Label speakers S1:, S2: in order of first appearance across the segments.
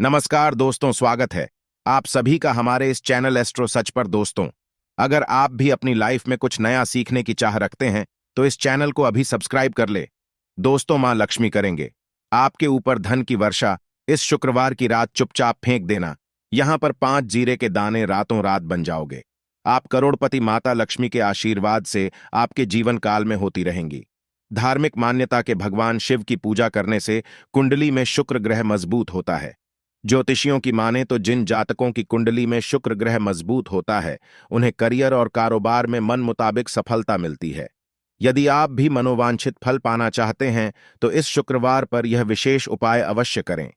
S1: नमस्कार दोस्तों, स्वागत है आप सभी का हमारे इस चैनल एस्ट्रो सच पर। दोस्तों, अगर आप भी अपनी लाइफ में कुछ नया सीखने की चाह रखते हैं तो इस चैनल को अभी सब्सक्राइब कर ले। दोस्तों, मां लक्ष्मी करेंगे आपके ऊपर धन की वर्षा। इस शुक्रवार की रात चुपचाप फेंक देना। यहां पर 5 जीरे के दाने रातों रात बन जाओगे। आप करोड़पति माता लक्ष्मी के आशीर्वाद से आपके जीवन काल में होती रहेंगी। धार्मिक मान्यता के भगवान शिव की पूजा करने से कुंडली में शुक्र ग्रह मजबूत होता है। ज्योतिषियों की माने तो जिन जातकों की कुंडली में शुक्र ग्रह मजबूत होता है उन्हें करियर और कारोबार में मन मुताबिक सफलता मिलती है। यदि आप भी मनोवांछित फल पाना चाहते हैं तो इस शुक्रवार पर यह विशेष उपाय अवश्य करें।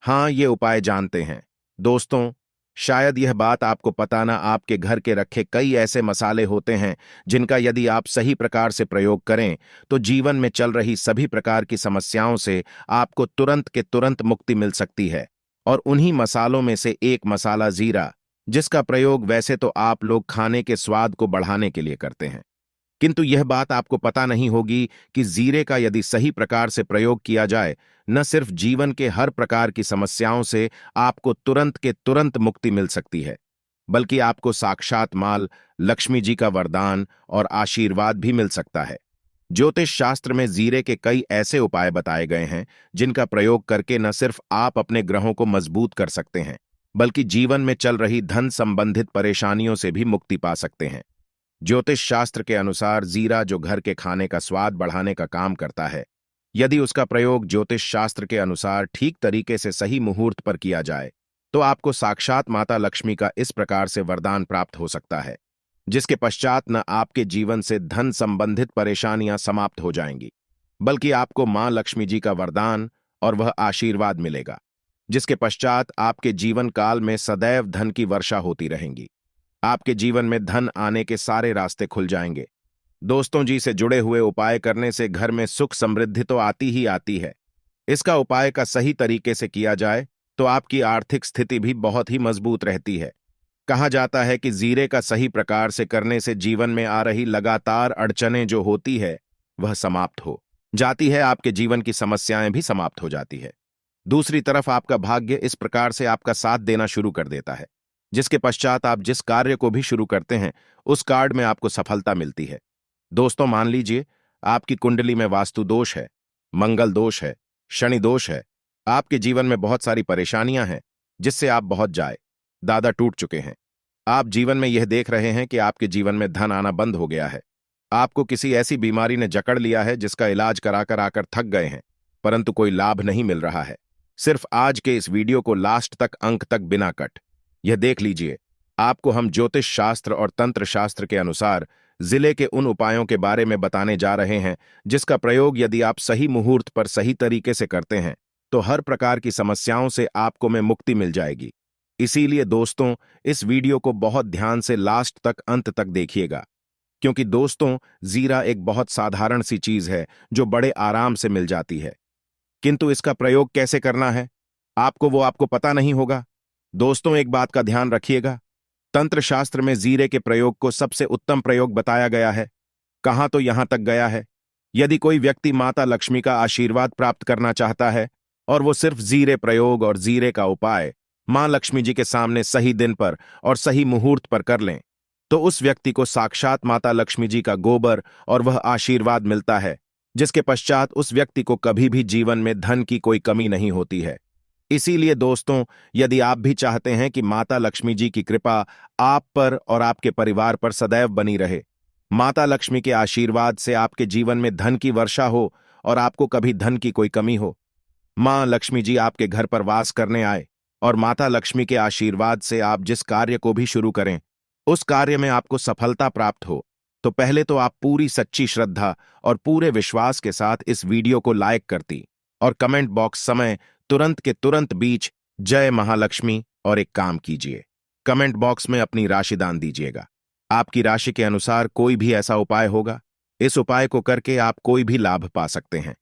S1: हाँ, ये उपाय जानते हैं दोस्तों। शायद यह बात आपको पता ना, आपके घर के रखे कई ऐसे मसाले होते हैं जिनका यदि आप सही प्रकार से प्रयोग करें तो जीवन में चल रही सभी प्रकार की समस्याओं से आपको तुरंत के तुरंत मुक्ति मिल सकती है। और उन्हीं मसालों में से एक मसाला जीरा, जिसका प्रयोग वैसे तो आप लोग खाने के स्वाद को बढ़ाने के लिए करते हैं, किंतु यह बात आपको पता नहीं होगी कि जीरे का यदि सही प्रकार से प्रयोग किया जाए, न सिर्फ जीवन के हर प्रकार की समस्याओं से आपको तुरंत के तुरंत मुक्ति मिल सकती है, बल्कि आपको साक्षात माल लक्ष्मी जी का वरदान और आशीर्वाद भी मिल सकता है। ज्योतिष शास्त्र में जीरे के कई ऐसे उपाय बताए गए हैं जिनका प्रयोग करके न सिर्फ आप अपने ग्रहों को मजबूत कर सकते हैं, बल्कि जीवन में चल रही धन संबंधित परेशानियों से भी मुक्ति पा सकते हैं। ज्योतिष शास्त्र के अनुसार जीरा जो घर के खाने का स्वाद बढ़ाने का काम करता है, यदि उसका प्रयोग ज्योतिष शास्त्र के अनुसार ठीक तरीके से सही मुहूर्त पर किया जाए तो आपको साक्षात माता लक्ष्मी का इस प्रकार से वरदान प्राप्त हो सकता है, जिसके पश्चात न आपके जीवन से धन संबंधित परेशानियां समाप्त हो जाएंगी, बल्कि आपको मां लक्ष्मी जी का वरदान और वह आशीर्वाद मिलेगा, जिसके पश्चात आपके जीवन काल में सदैव धन की वर्षा होती रहेंगी। आपके जीवन में धन आने के सारे रास्ते खुल जाएंगे। दोस्तों जी, से जुड़े हुए उपाय करने से घर में सुख समृद्धि तो आती ही आती है। इसका उपाय का सही तरीके से किया जाए तो आपकी आर्थिक स्थिति भी बहुत ही मजबूत रहती है। कहा जाता है कि जीरे का सही प्रकार से करने से जीवन में आ रही लगातार अड़चनें जो होती है वह समाप्त हो जाती है, आपके जीवन की समस्याएं भी समाप्त हो जाती है। दूसरी तरफ आपका भाग्य इस प्रकार से आपका साथ देना शुरू कर देता है, जिसके पश्चात आप जिस कार्य को भी शुरू करते हैं उस कार्य में आपको सफलता मिलती है। दोस्तों, मान लीजिए आपकी कुंडली में वास्तु दोष है, मंगल दोष है, शनि दोष है, आपके जीवन में बहुत सारी परेशानियां हैं जिससे आप बहुत दादा टूट चुके हैं। आप जीवन में यह देख रहे हैं कि आपके जीवन में धन आना बंद हो गया है। आपको किसी ऐसी बीमारी ने जकड़ लिया है जिसका इलाज कराकर आकर थक गए हैं, परंतु कोई लाभ नहीं मिल रहा है। सिर्फ आज के इस वीडियो को लास्ट तक, अंक तक बिना कट यह देख लीजिए। आपको हम ज्योतिष शास्त्र और तंत्र शास्त्र के अनुसार जिले के उन उपायों के बारे में बताने जा रहे हैं जिसका प्रयोग यदि आप सही मुहूर्त पर सही तरीके से करते हैं तो हर प्रकार की समस्याओं से आपको में मुक्ति मिल जाएगी। इसीलिए दोस्तों, इस वीडियो को बहुत ध्यान से लास्ट तक, अंत तक देखिएगा, क्योंकि दोस्तों जीरा एक बहुत साधारण सी चीज है जो बड़े आराम से मिल जाती है, किंतु इसका प्रयोग कैसे करना है आपको पता नहीं होगा। दोस्तों, एक बात का ध्यान रखिएगा, तंत्र शास्त्र में जीरे के प्रयोग को सबसे उत्तम प्रयोग बताया गया है। कहां तो यहां तक गया है, यदि कोई व्यक्ति माता लक्ष्मी का आशीर्वाद प्राप्त करना चाहता है और वो सिर्फ जीरे प्रयोग और जीरे का उपाय मां लक्ष्मी जी के सामने सही दिन पर और सही मुहूर्त पर कर लें तो उस व्यक्ति को साक्षात माता लक्ष्मी जी का गोबर और वह आशीर्वाद मिलता है, जिसके पश्चात उस व्यक्ति को कभी भी जीवन में धन की कोई कमी नहीं होती है। इसीलिए दोस्तों, यदि आप भी चाहते हैं कि माता लक्ष्मी जी की कृपा आप पर और आपके परिवार पर सदैव बनी रहे, माता लक्ष्मी के आशीर्वाद से आपके जीवन में धन की वर्षा हो और आपको कभी धन की कोई कमी हो, मां लक्ष्मी जी आपके घर पर वास करने आए और माता लक्ष्मी के आशीर्वाद से आप जिस कार्य को भी शुरू करें उस कार्य में आपको सफलता प्राप्त हो, तो पहले तो आप पूरी सच्ची श्रद्धा और पूरे विश्वास के साथ इस वीडियो को लाइक करती और कमेंट बॉक्स समय तुरंत के तुरंत बीच जय महालक्ष्मी और एक काम कीजिए, कमेंट बॉक्स में अपनी राशि दान दीजिएगा। आपकी राशि के अनुसार कोई भी ऐसा उपाय होगा, इस उपाय को करके आप कोई भी लाभ पा सकते हैं।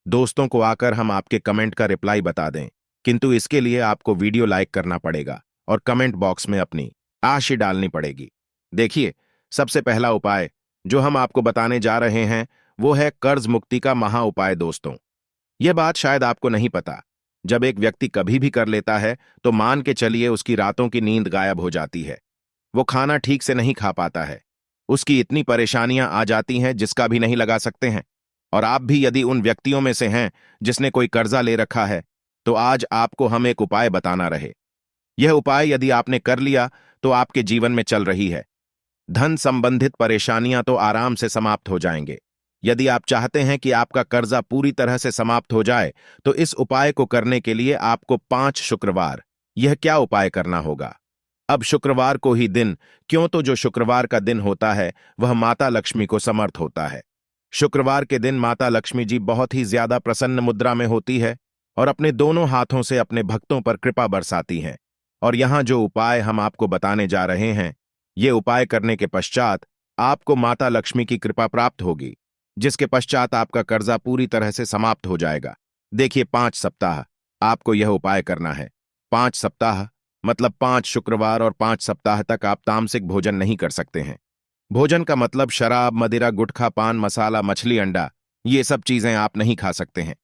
S1: दोस्तों को आकर हम आपके कमेंट का रिप्लाई बता दें, किंतु इसके लिए आपको वीडियो लाइक करना पड़ेगा और कमेंट बॉक्स में अपनी राशि डालनी पड़ेगी। देखिए, सबसे पहला उपाय जो हम आपको बताने जा रहे हैं वो है कर्ज मुक्ति का महा उपाय। दोस्तों, यह बात शायद आपको नहीं पता, जब एक व्यक्ति कभी भी कर लेता है तो मान के चलिए उसकी रातों की नींद गायब हो जाती है। वो खाना ठीक से नहीं खा पाता है। उसकी इतनी परेशानियां आ जाती हैं जिसका भी नहीं लगा सकते हैं। और आप भी यदि उन व्यक्तियों में से हैं जिसने कोई कर्जा ले रखा है, तो आज आपको हम एक उपाय बताना रहे। यह उपाय यदि आपने कर लिया तो आपके जीवन में चल रही है धन संबंधित परेशानियां तो आराम से समाप्त हो जाएंगे। यदि आप चाहते हैं कि आपका कर्जा पूरी तरह से समाप्त हो जाए, तो इस उपाय को करने के लिए आपको 5 शुक्रवार यह क्या उपाय करना होगा। अब शुक्रवार को ही दिन, क्यों तो जो शुक्रवार का दिन होता है वह माता लक्ष्मी को समर्थ होता है। शुक्रवार के दिन माता लक्ष्मी जी बहुत ही ज्यादा प्रसन्न मुद्रा में होती है और अपने दोनों हाथों से अपने भक्तों पर कृपा बरसाती हैं। और यहां जो उपाय हम आपको बताने जा रहे हैं, ये उपाय करने के पश्चात आपको माता लक्ष्मी की कृपा प्राप्त होगी, जिसके पश्चात आपका कर्जा पूरी तरह से समाप्त हो जाएगा। देखिए, 5 सप्ताह आपको यह उपाय करना है। 5 सप्ताह मतलब 5 शुक्रवार और 5 सप्ताह तक आप तामसिक भोजन नहीं कर सकते हैं। भोजन का मतलब शराब, मदिरा, गुटखा, पान मसाला, मछली, अंडा, ये सब चीजें आप नहीं खा सकते हैं।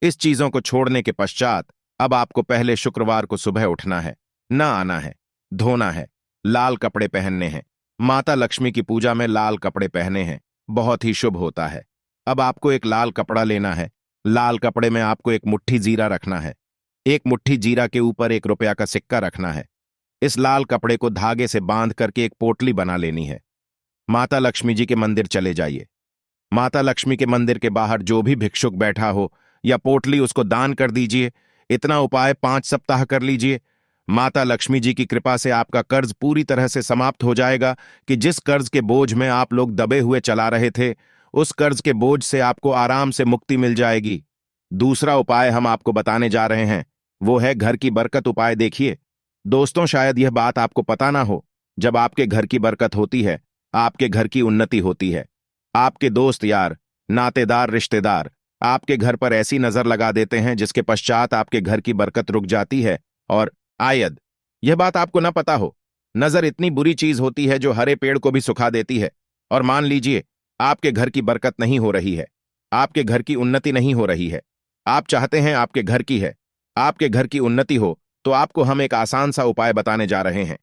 S1: इस चीजों को छोड़ने के पश्चात अब आपको पहले शुक्रवार को सुबह उठना है, ना आना है, धोना है, लाल कपड़े पहनने हैं। माता लक्ष्मी की पूजा में लाल कपड़े पहने हैं, बहुत ही शुभ होता है। अब आपको एक लाल कपड़ा लेना है। लाल कपड़े में आपको एक मुट्ठी जीरा रखना है। एक मुट्ठी जीरा के ऊपर 1 रुपया का सिक्का रखना है। इस लाल कपड़े को धागे से बांध करके एक पोटली बना लेनी है। माता लक्ष्मी जी के मंदिर चले जाइए। माता लक्ष्मी के मंदिर के बाहर जो भी भिक्षुक बैठा हो या पोटली, उसको दान कर दीजिए। इतना उपाय 5 सप्ताह कर लीजिए। माता लक्ष्मी जी की कृपा से आपका कर्ज पूरी तरह से समाप्त हो जाएगा कि जिस कर्ज के बोझ में आप लोग दबे हुए चला रहे थे, उस कर्ज के बोझ से आपको आराम से मुक्ति मिल जाएगी। दूसरा उपाय हम आपको बताने जा रहे हैं, वो है घर की बरकत उपाय। देखिए दोस्तों, शायद यह बात आपको पता ना हो, जब आपके घर की बरकत होती है, आपके घर की उन्नति होती है। आपके दोस्त यार, नातेदार, रिश्तेदार आपके घर पर ऐसी नजर लगा देते हैं जिसके पश्चात आपके घर की बरकत रुक जाती है। और आयद यह बात आपको ना पता हो, नजर इतनी बुरी चीज होती है जो हरे पेड़ को भी सुखा देती है। और मान लीजिए आपके घर की बरकत नहीं हो रही है, आपके घर की उन्नति नहीं हो रही है, आप चाहते हैं आपके घर की है, आपके घर की उन्नति हो, तो आपको हम एक आसान सा उपाय बताने जा रहे हैं।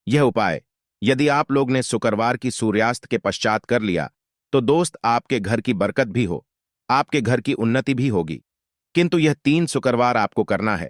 S1: यह उपाय यदि आप लोग ने शुक्रवार की सूर्यास्त के पश्चात कर लिया, तो दोस्त आपके घर की बरकत भी हो, आपके घर की उन्नति भी होगी। किंतु यह 3 शुक्रवार आपको करना है।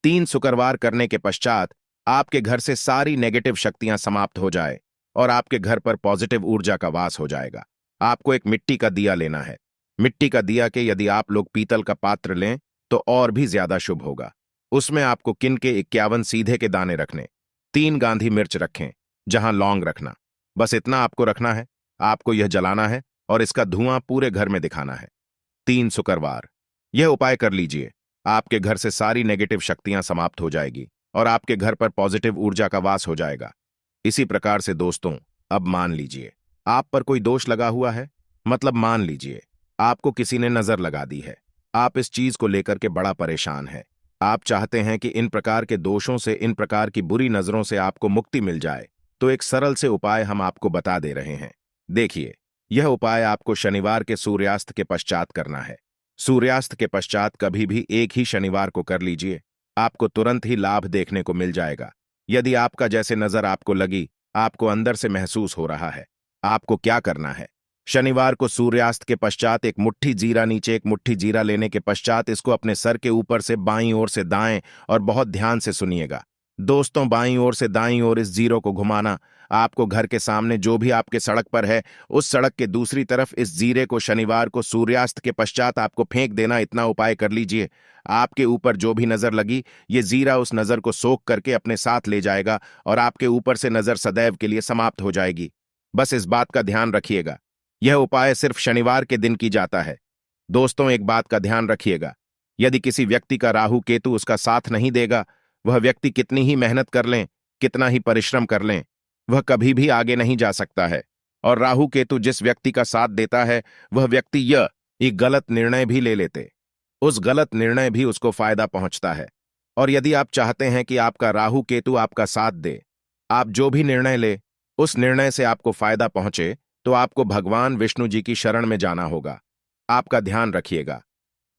S1: 3 शुक्रवार करने के पश्चात आपके घर से सारी नेगेटिव शक्तियां समाप्त हो जाए और आपके घर पर पॉजिटिव ऊर्जा का वास हो जाएगा। आपको एक मिट्टी का दिया लेना है। मिट्टी का दिया के यदि आप लोग पीतल का पात्र लें तो और भी ज्यादा शुभ होगा। उसमें आपको किन के 51 सीधे के दाने रखने, 3 गांधी मिर्च रखें, जहां लौंग रखना। बस इतना आपको रखना है। आपको यह जलाना है और इसका धुआं पूरे घर में दिखाना है। 3 शुक्रवार यह उपाय कर लीजिए। आपके घर से सारी नेगेटिव शक्तियां समाप्त हो जाएगी और आपके घर पर पॉजिटिव ऊर्जा का वास हो जाएगा। इसी प्रकार से दोस्तों, अब मान लीजिए आप पर कोई दोष लगा हुआ है, मतलब मान लीजिए आपको किसी ने नजर लगा दी है। आप इस चीज को लेकर के बड़ा परेशान है। आप चाहते हैं कि इन प्रकार के दोषों से, इन प्रकार की बुरी नजरों से आपको मुक्ति मिल जाए। तो एक सरल से उपाय हम आपको बता दे रहे हैं। देखिए, यह उपाय आपको शनिवार के सूर्यास्त के पश्चात करना है। सूर्यास्त के पश्चात कभी भी एक ही शनिवार को कर लीजिए, आपको तुरंत ही लाभ देखने को मिल जाएगा। यदि आपका जैसे नजर आपको लगी, आपको अंदर से महसूस हो रहा है, आपको क्या करना है। शनिवार को सूर्यास्त के पश्चात एक मुट्ठी जीरा, नीचे एक मुट्ठी जीरा लेने के पश्चात इसको अपने सर के ऊपर से बाईं ओर से दाएं, और बहुत ध्यान से सुनिएगा दोस्तों, बाईं ओर से दाईं ओर इस जीरो को घुमाना। आपको घर के सामने जो भी आपके सड़क पर है, उस सड़क के दूसरी तरफ इस जीरे को शनिवार को सूर्यास्त के पश्चात आपको फेंक देना। इतना उपाय कर लीजिए। आपके ऊपर जो भी नजर लगी, ये जीरा उस नजर को सोख करके अपने साथ ले जाएगा और आपके ऊपर से नजर सदैव के लिए समाप्त हो जाएगी। बस इस बात का ध्यान रखिएगा, यह उपाय सिर्फ शनिवार के दिन की जाता है। दोस्तों, एक बात का ध्यान रखिएगा, यदि किसी व्यक्ति का राहु केतु उसका साथ नहीं देगा, वह व्यक्ति कितनी ही मेहनत कर लें, कितना ही परिश्रम कर लें, वह कभी भी आगे नहीं जा सकता है। और राहु केतु जिस व्यक्ति का साथ देता है, वह व्यक्ति यह एक गलत निर्णय भी ले लेते, उस गलत निर्णय भी उसको फायदा पहुंचता है। और यदि आप चाहते हैं कि आपका राहु केतु आपका साथ दे, आप जो भी निर्णय ले उस निर्णय से आपको फायदा पहुंचे, तो आपको भगवान विष्णु जी की शरण में जाना होगा। आपका ध्यान रखिएगा।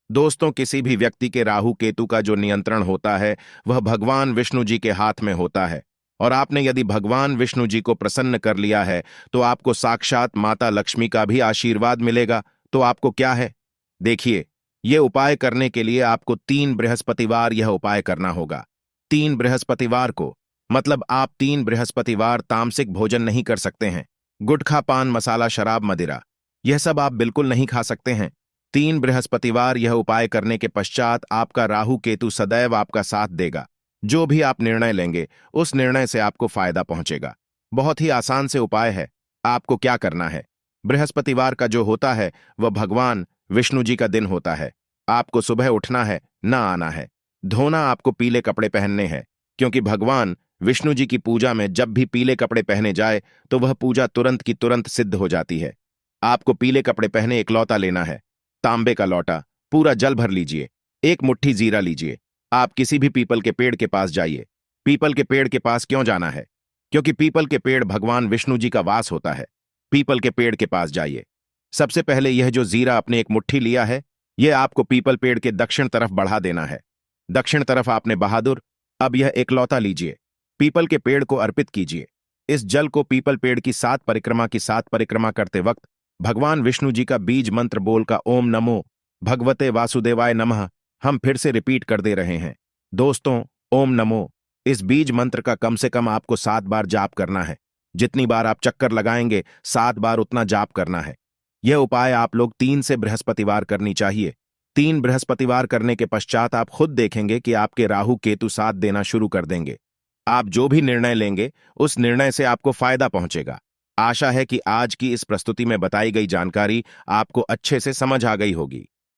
S1: दोस्तों, किसी भी व्यक्ति के राहु केतु का जो नियंत्रण होता है वह भगवान विष्णु जी के हाथ में होता है। और आपने यदि भगवान विष्णु जी को प्रसन्न कर लिया है तो आपको साक्षात माता लक्ष्मी का भी आशीर्वाद मिलेगा। तो आपको क्या है, देखिए, ये उपाय करने के लिए आपको 3 बृहस्पतिवार यह उपाय करना होगा। 3 बृहस्पतिवार को, मतलब आप 3 बृहस्पतिवार तामसिक भोजन नहीं कर सकते हैं। गुटखा, पान मसाला, शराब, मदिरा, यह सब आप बिल्कुल नहीं खा सकते हैं। 3 बृहस्पतिवार यह उपाय करने के पश्चात आपका राहु केतु सदैव आपका साथ देगा। जो भी आप निर्णय लेंगे उस निर्णय से आपको फायदा पहुंचेगा। बहुत ही आसान से उपाय है। आपको क्या करना है, बृहस्पतिवार का जो होता है वह भगवान विष्णु जी का दिन होता है। आपको सुबह उठना है, ना आना है। धोना, आपको पीले कपड़े पहनने हैं, क्योंकि भगवान विष्णु जी की पूजा में जब भी पीले कपड़े पहने जाए तो वह पूजा तुरंत की तुरंत सिद्ध हो जाती है। आपको पीले कपड़े पहने एक लौटा लेना है, तांबे का लौटा, पूरा जल भर लीजिए। एक मुट्ठी जीरा लीजिए। आप किसी भी पीपल के पेड़ के पास जाइए। पीपल के पेड़ के पास क्यों जाना है? क्योंकि पीपल के पेड़ भगवान विष्णु जी का वास होता है। पीपल के पेड़ के पास जाइए। सबसे पहले यह जो जीरा आपने एक मुट्ठी लिया है, यह आपको पीपल पेड़ के दक्षिण तरफ बढ़ा देना है। दक्षिण तरफ आपने बहादुर। अब यह एकलौता लीजिए, पीपल के पेड़ को अर्पित कीजिए। इस जल को पीपल पेड़ की 7 परिक्रमा करते वक्त भगवान विष्णु जी का बीज मंत्र बोल का ओम नमो भगवते वासुदेवाय नमः हम फिर से रिपीट कर दे रहे हैं। दोस्तों, ओम नमो, इस बीज मंत्र का कम से कम आपको 7 बार जाप करना है। जितनी बार आप चक्कर लगाएंगे 7 बार उतना जाप करना है। यह उपाय आप लोग 3 से बृहस्पतिवार करनी चाहिए। 3 बृहस्पतिवार करने के पश्चात आप खुद देखेंगे कि आपके राहु केतु साथ देना शुरू कर देंगे। आप जो भी निर्णय लेंगे उस निर्णय से आपको फायदा पहुंचेगा। आशा है कि आज की इस प्रस्तुति में बताई गई जानकारी आपको अच्छे से समझ आ गई होगी।